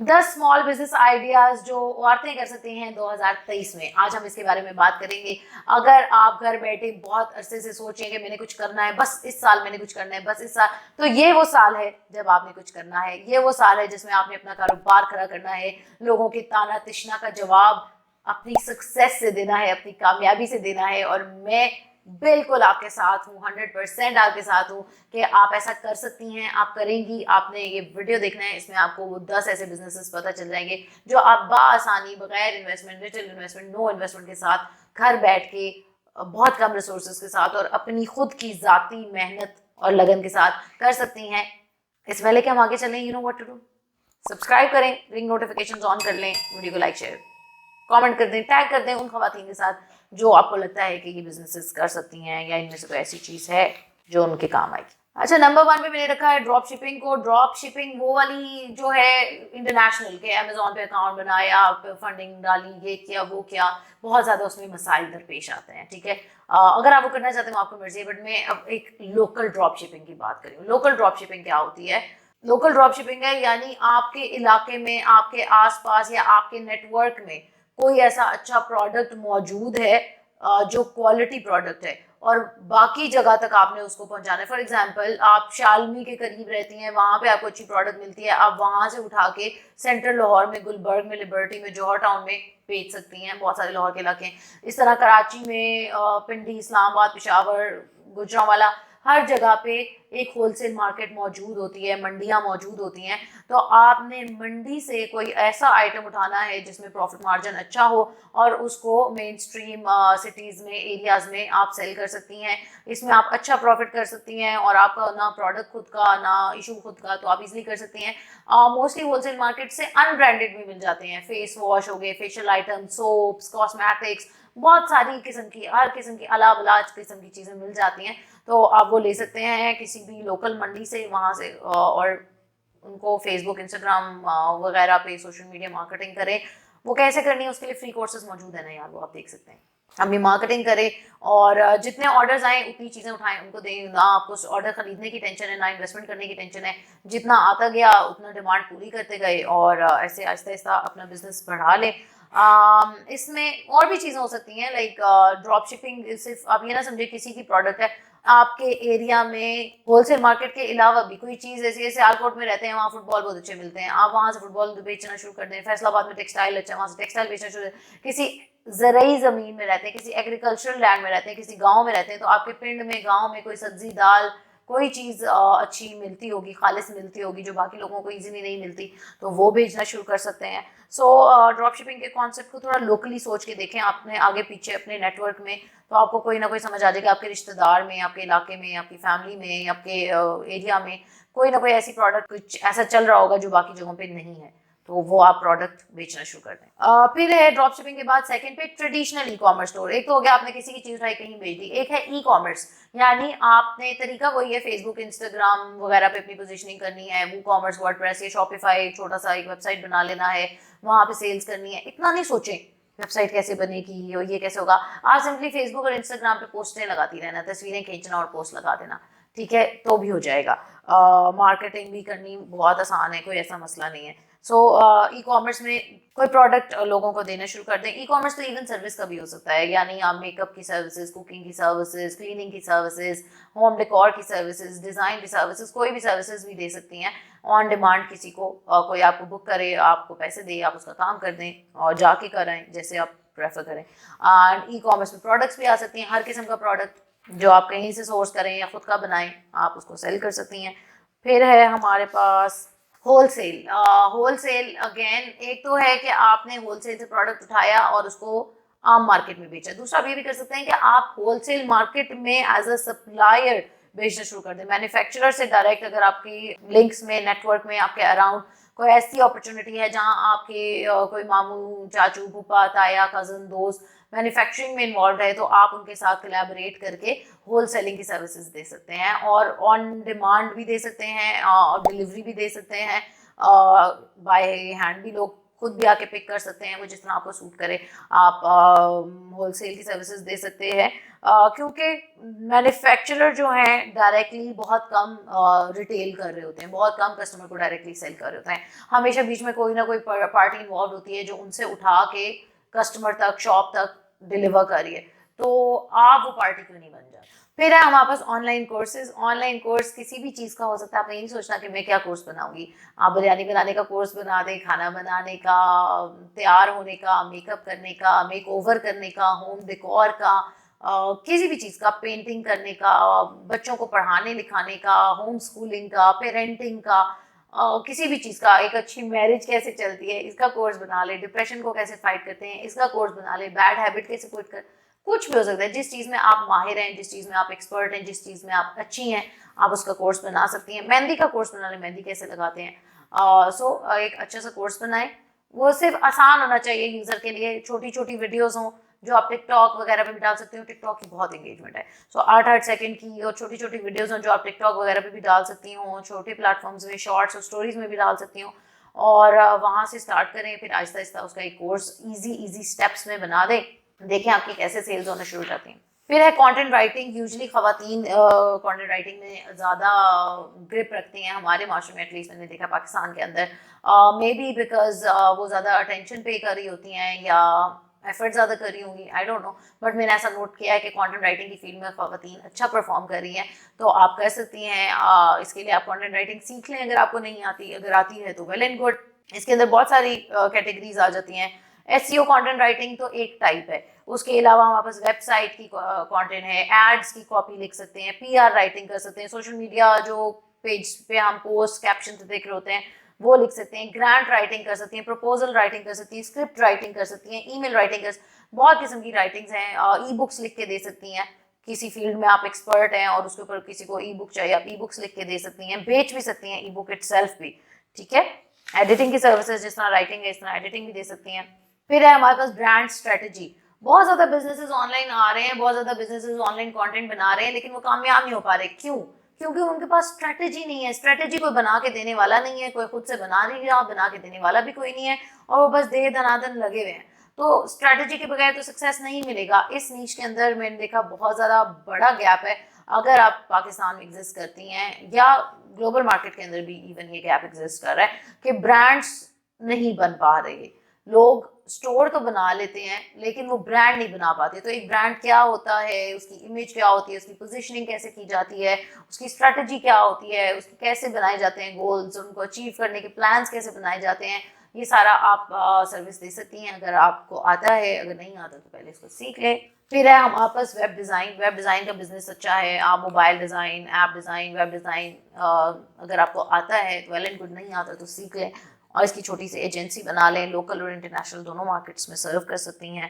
10 small business ideas जो औरतें कर सकती हैं 2023 में, आज हम इसके बारे में बात करेंगे। अगर आप घर बैठे बहुत अरसे से सोचें कि मैंने कुछ करना है, बस इस साल मैंने कुछ करना है, बस इस साल, तो ये वो साल है जब आपने कुछ करना है। ये वो साल है जिसमें आपने अपना कारोबार खड़ा करना है, लोगों की ताना तिश्ना का जवाब अपनी सक्सेस से देना है, अपनी कामयाबी से देना है। और मैं बिल्कुल आपके साथ हूँ, 100% आपके साथ हूँ कि आप ऐसा कर सकती हैं, आप करेंगी। आपने ये वीडियो देखना है, इसमें आपको वो 10 ऐसे बिजनेसेस पता चल जाएंगे जो आप बाआसानी, बगैर investment, little investment, no investment के साथ घर बैठ के बहुत कम रिसोर्सेज के साथ और अपनी खुद की जाती मेहनत और लगन के साथ कर सकती हैं। इस पहले कि हम आगे चलें, you know what to do. Subscribe करें, रिंग नोटिफिकेशंस ऑन कर लें, वीडियो को लाइक शेयर कमेंट कर दें, टैग कर दें उन खवातीन के साथ जो आपको लगता है कि ये बिजनेसेस कर सकती हैं या इनमें से कोई ऐसी चीज़ है जो उनके काम आएगी। अच्छा, नंबर 1 पे मैंने रखा है ड्रॉप शिपिंग को। ड्रॉप शिपिंग वो वाली जो है इंटरनेशनल के, अमेजोन पे अकाउंट बनाया, फंडिंग डाली, ये किया वो किया, बहुत ज़्यादा उसमें मसाइल दरपेश आते हैं। ठीक है, अगर आप वो करना चाहते हैं आपको मर्जी है, बट मैं अब एक लोकल ड्रॉप शिपिंग की बात करी हूँ। लोकल ड्रॉप शिपिंग क्या होती है? लोकल ड्रॉप शिपिंग है यानी आपके इलाके में, आपके आसपास या आपके नेटवर्क में कोई ऐसा अच्छा प्रोडक्ट मौजूद है जो क्वालिटी प्रोडक्ट है और बाकी जगह तक आपने उसको पहुंचाना है। फॉर एग्जांपल, आप शालमी के करीब रहती हैं, वहां पे आपको अच्छी प्रोडक्ट मिलती है, आप वहां से उठा के सेंट्रल लाहौर में, गुलबर्ग में, लिबर्टी में, जौहर टाउन में बेच सकती हैं। बहुत सारे लाहौर के इलाके हैं इस तरह, कराची में, पिंडी, इस्लामाबाद, पेशावर, गुजरांवाला, हर जगह पे एक होलसेल मार्केट मौजूद होती है, मंडियां मौजूद होती हैं। तो आपने मंडी से कोई ऐसा आइटम उठाना है जिसमें प्रॉफिट मार्जिन अच्छा हो और उसको मेन स्ट्रीम सिटीज़ में, एरियाज़ में आप सेल कर सकती हैं। इसमें आप अच्छा प्रॉफिट कर सकती हैं और आपका ना प्रोडक्ट खुद का, ना इशू खुद का, तो आप इजीली कर सकती हैं। मोस्टली होलसेल मार्केट से अनब्रांडेड भी मिल जाते हैं, फेस वॉश हो गए, फेशियल आइटम, सोप्स, कॉस्मेटिक्स, बहुत सारी किस्म की, हर किस्म की अलाब अलाज किस्म की चीज़ें मिल जाती हैं। तो आप वो ले सकते हैं किसी भी लोकल मंडी से, वहाँ से, और उनको फेसबुक, इंस्टाग्राम वगैरह पे सोशल मीडिया मार्केटिंग करें। वो कैसे करनी है उसके लिए फ्री कोर्सेज मौजूद है ना यार, वो आप देख सकते हैं। अपनी मार्केटिंग करें और जितने ऑर्डर्स आए उतनी चीज़ें उठाएं, उनको दें। ना आपको ऑर्डर खरीदने की टेंशन है, ना इन्वेस्टमेंट करने की टेंशन है। जितना आता गया उतना डिमांड पूरी करते गए और ऐसे आहिस्ता आहिस्ता अपना बिजनेस बढ़ा लें। इसमें और भी चीज़ें हो सकती हैं, लाइक ड्रॉप शिपिंग सिर्फ आप ये ना समझे किसी की प्रोडक्ट है। आपके एरिया में होलसेल मार्केट के अलावा भी कोई चीज़ ऐसी है, सियालकोट में रहते हैं, वहाँ फुटबॉल बहुत अच्छे मिलते हैं, आप वहाँ से फुटबॉल बेचना शुरू कर दें। फैसलाबाद में टेक्सटाइल अच्छा है, वहाँ से टेक्सटाइल बेचना शुरू करें। किसी ज़रई ज़मीन में रहते हैं, किसी एग्रीकल्चरल लैंड में रहते हैं, किसी गांव में रहते हैं, तो आपके पिंड में, गांव में कोई सब्जी, दाल, कोई चीज़ अच्छी मिलती होगी, खालिस मिलती होगी, जो बाकी लोगों को इजीली नहीं मिलती, तो वो भेजना शुरू कर सकते हैं। सो ड्रॉप शिपिंग के कॉन्सेप्ट को थोड़ा लोकली सोच के देखें, आपने आगे पीछे अपने नेटवर्क में, तो आपको कोई ना कोई समझ आ जाएगा। आपके रिश्तेदार में, आपके इलाके में, आपकी फैमिली में, आपके एरिया में कोई ना कोई ऐसी प्रोडक्ट कुछ ऐसा चल रहा होगा जो बाकी जगहों पे नहीं है, तो वो आप प्रोडक्ट बेचना शुरू कर दें। फिर है ड्रॉप शिपिंग के बाद सेकंड पे ट्रेडिशनल ई कॉमर्स स्टोर। एक तो हो गया आपने किसी की चीज़ उठाई कहीं बेच दी, एक है ई कॉमर्स, यानी आपने तरीका वही है, फेसबुक, इंस्टाग्राम वगैरह पे अपनी पोजीशनिंग करनी है, वो कॉमर्स, वर्डप्रेस या शॉपिफाई, छोटा सा एक वेबसाइट बना लेना है, वहाँ पे सेल्स करनी है। इतना नहीं सोचें वेबसाइट कैसे बनेगी और ये कैसे होगा। आप सिंपली फेसबुक और इंस्टाग्राम पे पोस्टें लगाती रहना, तस्वीरें खींचना और पोस्ट लगा देना, ठीक है, तो भी हो जाएगा। मार्केटिंग भी करनी बहुत आसान है, कोई ऐसा मसला नहीं है। सो ई कॉमर्स में कोई प्रोडक्ट लोगों को देना शुरू कर दें। ई कॉमर्स तो इवन सर्विस का भी हो सकता है, यानी आप मेकअप की सर्विसेज, कुकिंग की सर्विसेज, क्लीनिंग की सर्विसेज, होम डेकोर की सर्विसेज, डिज़ाइन की सर्विसेज, कोई भी सर्विसेज भी दे सकती हैं ऑन डिमांड। किसी को कोई आपको बुक करे, आपको पैसे दे, आप उसका काम कर दें और जाके कराएं, जैसे आप प्रेफर करें। एंड ई कॉमर्स में प्रोडक्ट्स भी आ सकती हैं, हर किस्म का प्रोडक्ट जो आप कहीं से सोर्स करें या खुद का बनाएं, आप उसको सेल कर सकती हैं। फिर है हमारे पास होलसेल। होलसेल अगेन, एक तो है कि आपने होलसेल से प्रोडक्ट उठाया और उसको आम मार्केट में बेचा। दूसरा आप ये भी कर सकते हैं कि आप होलसेल मार्केट में एज अ सप्लायर बेचना शुरू कर दें, मैन्युफैक्चरर से डायरेक्ट। अगर आपकी लिंक्स में, नेटवर्क में, आपके अराउंड कोई ऐसी अपॉर्चुनिटी है जहां आपके कोई मामू, चाचू, फूफा, ताया, कजन, दोस्त मैन्युफैक्चरिंग में इन्वॉल्व है, तो आप उनके साथ कोलैबोरेट करके होल सेलिंग की सर्विसेज दे सकते हैं और ऑन डिमांड भी दे सकते हैं और डिलीवरी भी दे सकते हैं। बाय हैंड भी लोग खुद भी आके पिक कर सकते हैं, वो जिस तरह आपको सूट करे। आप होलसेल की सर्विसेज दे सकते हैं, क्योंकि मैन्युफैक्चरर जो हैं डायरेक्टली बहुत कम रिटेल कर रहे होते हैं, बहुत कम कस्टमर को डायरेक्टली सेल कर रहे होते हैं। हमेशा बीच में कोई ना कोई पार्टी इन्वॉल्व होती है जो उनसे उठा के कस्टमर तक, शॉप तक डिलीवर करिए, तो आप वो पार्टी क्यों नहीं बन जाते। फिर है हमारे पास ऑनलाइन कोर्सेज। ऑनलाइन कोर्स किसी भी चीज़ का हो सकता है। आपने ये नहीं सोचना कि मैं क्या कोर्स बनाऊंगी। आप बिरयानी बनाने का कोर्स बना दें, खाना बनाने का, तैयार होने का, मेकअप करने का, मेक ओवर करने का, होम डेकोर का, किसी भी चीज़ का, पेंटिंग करने का, बच्चों को पढ़ाने लिखाने का, होम स्कूलिंग का, पेरेंटिंग का, किसी भी चीज़ का, एक अच्छी मैरिज कैसे चलती है इसका कोर्स बना ले, डिप्रेशन को कैसे फाइट करते हैं इसका कोर्स बना ले, बैड हैबिट कैसे क्विट कर, कुछ भी हो सकता है। जिस चीज़ में आप माहिर हैं, जिस चीज़ में आप एक्सपर्ट हैं, जिस चीज़ में आप अच्छी हैं, आप उसका कोर्स बना सकती हैं। मेहंदी का कोर्स बना लें, मेहंदी कैसे लगाते हैं, एक अच्छा सा कोर्स बनाएं। वो सिर्फ आसान होना चाहिए यूज़र के लिए, छोटी छोटी वीडियोज़ हों जो आप टिकटॉक वगैरह पे भी डाल सकते हो। टिकटॉक की बहुत एंगेजमेंट है, सो 8-8 सेकंड की और छोटी छोटी वीडियोज़ हों जो आप टिकटॉक वगैरह पे भी डाल सकती हो, छोटे प्लेटफॉर्म्स में, शॉर्ट्स और स्टोरीज में भी डाल सकती हो। और वहाँ से स्टार्ट करें, फिर आहिस्ता आहिस्ता उसका एक कोर्स ईजी स्टेप्स में बना दें, देखें आपकी कैसे सेल्स होना शुरू हो जाती हैं। फिर है कंटेंट राइटिंग। यूजुअली खवातीन कंटेंट राइटिंग में ज़्यादा ग्रिप रखती हैं, हमारे माशरे में एटलीस्ट मैंने देखा पाकिस्तान के अंदर, मे बी बिकॉज वो ज़्यादा अटेंशन पे कर रही होती हैं या एफर्ट ज़्यादा कर रही होंगी, आई डोंट नो, बट मैंने ऐसा नोट किया है कि कंटेंट राइटिंग की फील्ड में खवातीन अच्छा परफॉर्म कर रही हैं। तो आप कर सकती हैं, इसके लिए आप कंटेंट राइटिंग सीख लें अगर आपको नहीं आती। अगर आती है तो वेल एंड गुड। इसके अंदर बहुत सारी कैटेगरीज आ जाती हैं। एसईओ कंटेंट राइटिंग तो एक टाइप है, उसके अलावा हमारे पास वेबसाइट की कंटेंट है, एड्स की कॉपी लिख सकते हैं, पीआर राइटिंग कर सकते हैं, सोशल मीडिया जो पेज पे हम पोस्ट कैप्शन देख रहे होते हैं वो लिख सकते हैं, ग्रांट राइटिंग कर सकती हैं, प्रपोजल राइटिंग कर सकती हैं, स्क्रिप्ट राइटिंग कर सकती हैं, ईमेल राइटिंग कर, बहुत किस्म की राइटिंग्स हैं। ई बुक्स लिख के दे सकती हैं, किसी फील्ड में आप एक्सपर्ट हैं और उसके ऊपर किसी को ई बुक चाहिए, आप ई बुक्स लिख के दे सकती हैं, बेच भी सकती हैं ई बुक इटसेल्फ भी, ठीक है। एडिटिंग की सर्विसेज, जिस तरह राइटिंग है इस तरह एडिटिंग भी दे सकती हैं। फिर है हमारे पास ब्रांड स्ट्रेटजी। बहुत ज़्यादा बिजनेसेस ऑनलाइन आ रहे हैं, बहुत ज़्यादा बिजनेसेस ऑनलाइन कंटेंट बना रहे हैं, लेकिन वो कामयाब नहीं हो पा रहे। क्यों? क्योंकि उनके पास स्ट्रेटजी नहीं है। स्ट्रेटजी कोई बना के देने वाला नहीं है, कोई खुद से बना नहीं रहा, बना के देने वाला भी कोई नहीं है, और वो बस दे दनादन लगे हुए हैं। तो स्ट्रेटजी के बगैर तो सक्सेस नहीं मिलेगा। इस नीच के अंदर मैंने देखा बहुत ज़्यादा बड़ा गैप है। अगर आप पाकिस्तान में एग्जिस्ट करती हैं या ग्लोबल मार्केट के अंदर भी इवन ये गैप एग्जिस्ट कर रहा है कि ब्रांड्स नहीं बन पा रहे। लोग स्टोर तो बना लेते हैं लेकिन वो ब्रांड नहीं बना पाते। तो एक ब्रांड क्या होता है, उसकी इमेज क्या होती है, उसकी पोजीशनिंग कैसे की जाती है, उसकी स्ट्रेटजी क्या होती है, उसके कैसे बनाए जाते हैं गोल्स, उनको अचीव करने के प्लान्स कैसे बनाए जाते हैं, ये सारा आप सर्विस दे सकती हैं अगर आपको आता है। अगर नहीं आता तो पहले इसको सीख लें। फिर है हमारे पास वेब डिज़ाइन। वेब डिज़ाइन का बिजनेस अच्छा है। आप mobile design, app design, web design अगर आपको आता है तो वेल एंड गुड, नहीं आता तो सीख लें और इसकी छोटी सी एजेंसी बना लें। लोकल और इंटरनेशनल दोनों मार्केट्स में सर्व कर सकती हैं।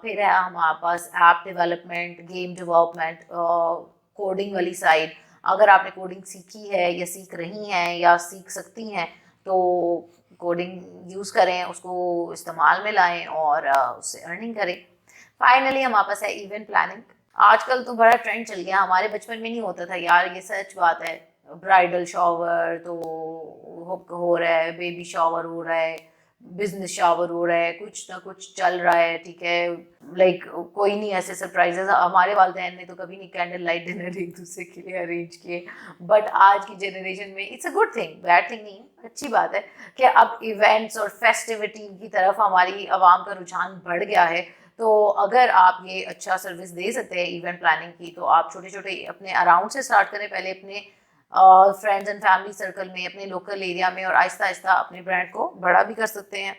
फिर है हमारे पास app development, game development, coding वाली साइड। अगर आपने कोडिंग सीखी है या सीख रही हैं या सीख सकती हैं तो कोडिंग यूज़ करें, उसको इस्तेमाल में लाएं और उससे अर्निंग करें। फाइनली हमारे पास है इवेंट प्लानिंग। आजकल तो बड़ा ट्रेंड चल गया, हमारे बचपन में नहीं होता था यार, ये सच बात है। ब्राइडल शावर तो हो रहा है, बेबी शावर हो रहा है, बिजनेस शावर हो रहा है, कुछ ना कुछ चल रहा है, ठीक है। लाइक कोई नहीं ऐसे सरप्राइजेस। हमारे वालिदैन ने तो कभी नहीं कैंडल लाइट डिनर एक दूसरे के लिए अरेंज किए, बट आज की जनरेशन में it's a good thing, bad thing नहीं, अच्छी बात है कि अब इवेंट्स और फेस्टिविटी की तरफ हमारी आवाम का रुझान बढ़ गया है। तो अगर आप ये अच्छा सर्विस दे सकते हैं इवेंट प्लानिंग की, तो आप छोटे छोटे अपने अराउंड से स्टार्ट करें, पहले अपने फ्रेंड्स एंड फैमिली सर्कल में, अपने लोकल एरिया में, और आहिस्ता आहिस्ता अपने ब्रांड को बड़ा भी कर सकते हैं।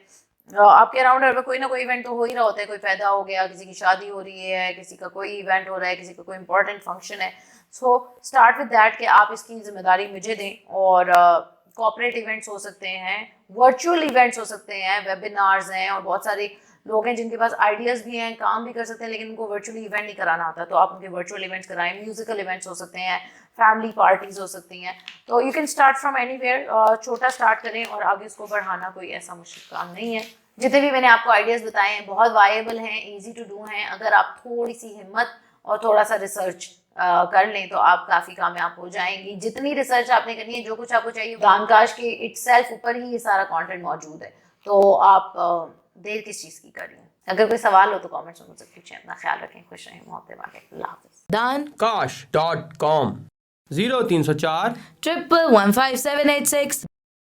आपके अराउंड हर कोई ना कोई इवेंट तो हो ही रहा होता है। कोई पैदा हो गया, किसी की शादी हो रही है, किसी का कोई इवेंट हो रहा है, किसी का कोई इंपॉर्टेंट फंक्शन है। सो स्टार्ट विद दैट कि आप इसकी जिम्मेदारी मुझे दें। और कॉर्पोरेट इवेंट्स हो सकते हैं, वर्चुअल इवेंट्स हो सकते हैं, वेबिनार्स हैं, और बहुत सारे लोग हैं जिनके पास आइडियाज़ भी हैं, काम भी कर सकते हैं, लेकिन उनको वर्चुअली इवेंट नहीं कराना आता, तो आप उनके वर्चुअल इवेंट्स कराएं। म्यूजिकल इवेंट्स हो सकते हैं, फैमिली पार्टीज हो सकती हैं। तो you can start from anywhere. छोटा स्टार्ट करें और आगे उसको बढ़ाना कोई ऐसा मुश्किल काम नहीं है। जितने भी मैंने आपको आइडियाज़ बताए हैं बहुत वायबल हैं, ईजी टू डू हैं। अगर आप थोड़ी सी हिम्मत और थोड़ा सा रिसर्च कर लें तो आप काफ़ी कामयाब हो जाएंगी। जितनी रिसर्च आपने करनी है, जो कुछ आपको चाहिए, दानकाश के इटसेल्फ ऊपर ही ये सारा कंटेंट मौजूद है। तो आप देर किस चीज़ की कर रही हैं? अगर कोई सवाल हो तो कमेंट्स में मुझसे पूछें। अपना ख्याल रखें, खुश रहें, मोहब्बत बांटें। अल्लाह हाफ़िज़। Dankash.com 0304 1115786